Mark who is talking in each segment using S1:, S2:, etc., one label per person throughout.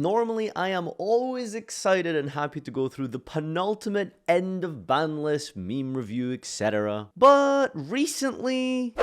S1: Normally, I am always excited and happy to go through the penultimate end of ban list, meme review, etc. But recently...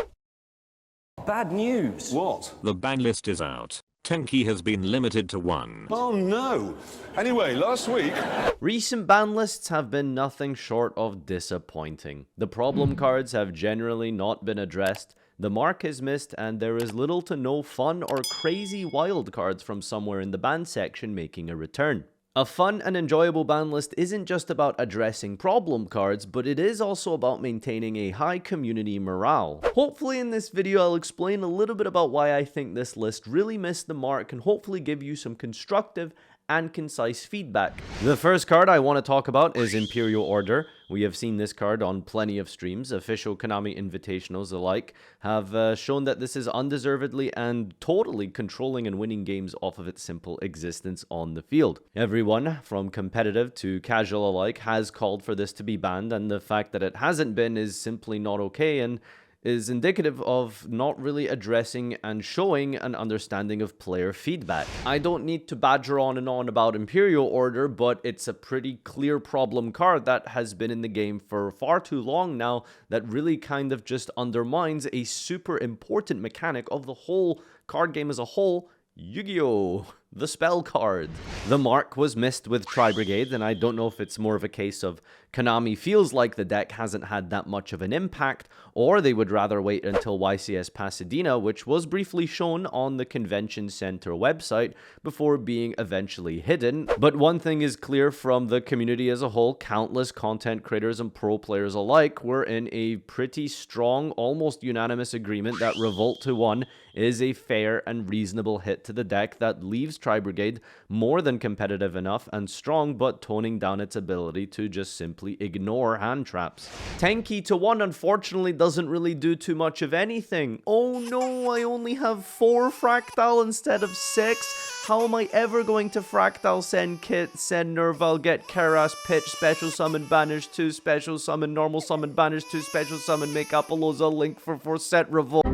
S2: Bad news.
S3: What?
S4: The ban list is out. Tenki has been limited to 1.
S3: Oh no! Anyway, last week...
S1: Recent ban lists have been nothing short of disappointing. The problem cards have generally not been addressed, the mark is missed, and there is little to no fun or crazy wild cards from somewhere in the ban section making a return. A fun and enjoyable ban list isn't just about addressing problem cards, but it is also about maintaining a high community morale. Hopefully in this video I'll explain a little bit about why I think this list really missed the mark and hopefully give you some constructive and concise feedback. The first card I want to talk about is Imperial Order. We have seen this card on plenty of streams. Official Konami invitationals alike have shown that this is undeservedly and totally controlling and winning games off of its simple existence on the field. Everyone, from competitive to casual alike, has called for this to be banned, and the fact that it hasn't been is simply not okay and is indicative of not really addressing and showing an understanding of player feedback. I don't need to badger on and on about Imperial Order, but it's a pretty clear problem card that has been in the game for far too long now that really kind of just undermines a super important mechanic of the whole card game as a whole, Yugioh, the spell card. The mark was missed with Tri-Brigade, and I don't know if it's more of a case of Konami feels like the deck hasn't had that much of an impact, or they would rather wait until YCS Pasadena, which was briefly shown on the Convention Center website before being eventually hidden. But one thing is clear from the community as a whole, countless content creators and pro players alike were in a pretty strong, almost unanimous agreement that Revolt to 1 is a fair and reasonable hit to the deck that leaves Tri-Brigade more than competitive enough and strong, but toning down its ability to just simply ignore hand traps. Tenki to 1 unfortunately doesn't really do too much of anything. Oh no, I only have 4 Fractal instead of 6. How am I ever going to Fractal send Kit, send Nerval, get Karas, pitch, special summon, banish 2, special summon, normal summon, banish 2, special summon, make Apolloza, link for set Revolt?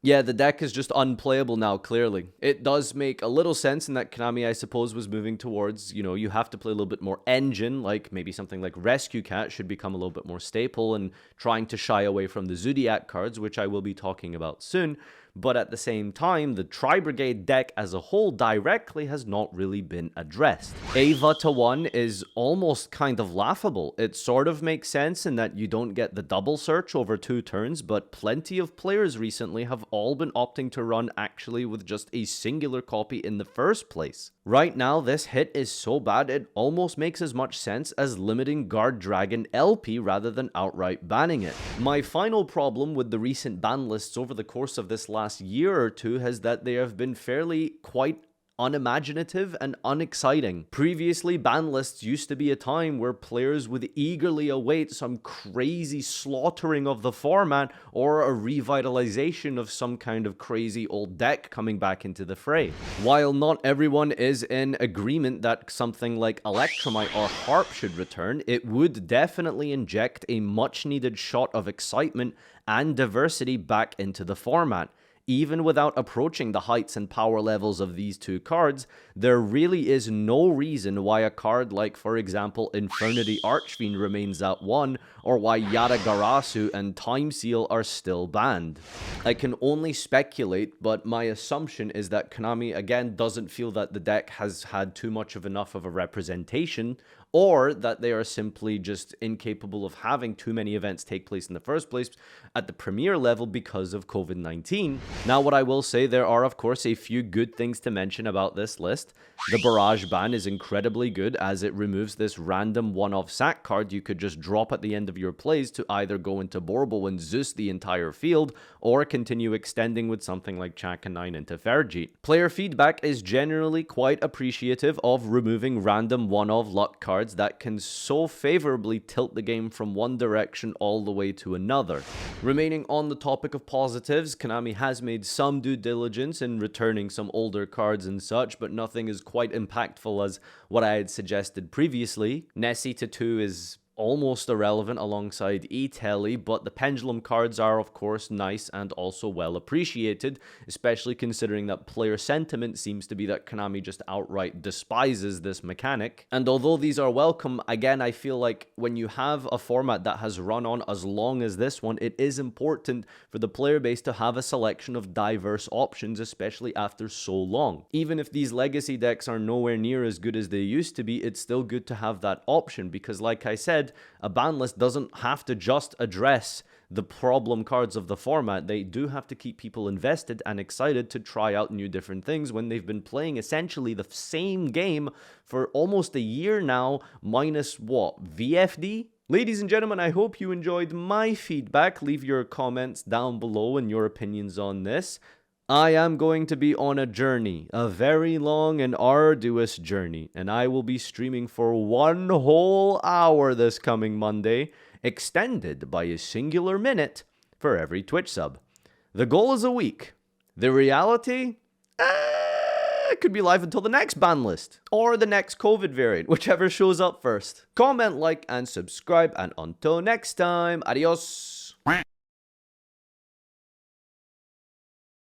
S1: Yeah, the deck is just unplayable now, clearly. It does make a little sense in that Konami, I suppose, was moving towards, you have to play a little bit more engine, like maybe something like Rescue Cat should become a little bit more staple, and trying to shy away from the Zodiac cards, which I will be talking about soon. But at the same time, the Tri-Brigade deck as a whole directly has not really been addressed. Ava to 1 is almost kind of laughable. It sort of makes sense in that you don't get the double search over 2 turns, but plenty of players recently have all been opting to run actually with just a singular copy in the first place. Right now, this hit is so bad it almost makes as much sense as limiting Guard Dragon LP rather than outright banning it. My final problem with the recent ban lists over the course of this last year or two has that they have been fairly quite unimaginative and unexciting. Previously, ban lists used to be a time where players would eagerly await some crazy slaughtering of the format or a revitalization of some kind of crazy old deck coming back into the fray. While not everyone is in agreement that something like Electromite or Harp should return, it would definitely inject a much needed shot of excitement and diversity back into the format. Even without approaching the heights and power levels of these 2 cards, there really is no reason why a card like, for example, Infernity Archfiend remains at 1, or why Yada Garasu and Time Seal are still banned. I can only speculate, but my assumption is that Konami again doesn't feel that the deck has had too much of enough of a representation, or that they are simply just incapable of having too many events take place in the first place at the premier level because of COVID-19. Now, what I will say, there are of course a few good things to mention about this list. The Barrage ban is incredibly good as it removes this random one-off sack card you could just drop at the end of your plays to either go into Borbo and Zeus the entire field, or continue extending with something like Chaka 9 into Ferjeet. Player feedback is generally quite appreciative of removing random one-off luck cards that can so favorably tilt the game from one direction all the way to another. Remaining on the topic of positives, Konami has made some due diligence in returning some older cards and such, but nothing is quite impactful as what I had suggested previously. Nessie to 2 is almost irrelevant alongside e-telly, but the pendulum cards are of course nice and also well appreciated, especially considering that player sentiment seems to be that Konami just outright despises this mechanic. And although these are welcome, again, I feel like when you have a format that has run on as long as this one, it is important for the player base to have a selection of diverse options, especially after so long. Even if these legacy decks are nowhere near as good as they used to be, it's still good to have that option, because like I said, a ban list doesn't have to just address the problem cards of the format. They do have to keep people invested and excited to try out new different things when they've been playing essentially the same game for almost a year now, minus what, VFD? Ladies and gentlemen, I hope you enjoyed my feedback. Leave your comments down below and your opinions on this. I am going to be on a journey, a very long and arduous journey, and I will be streaming for 1 whole hour this coming Monday, extended by a singular minute for every Twitch sub. The goal is a week. The reality? It could be live until the next ban list, or the next COVID variant, whichever shows up first. Comment, like, and subscribe, and until next time, adios!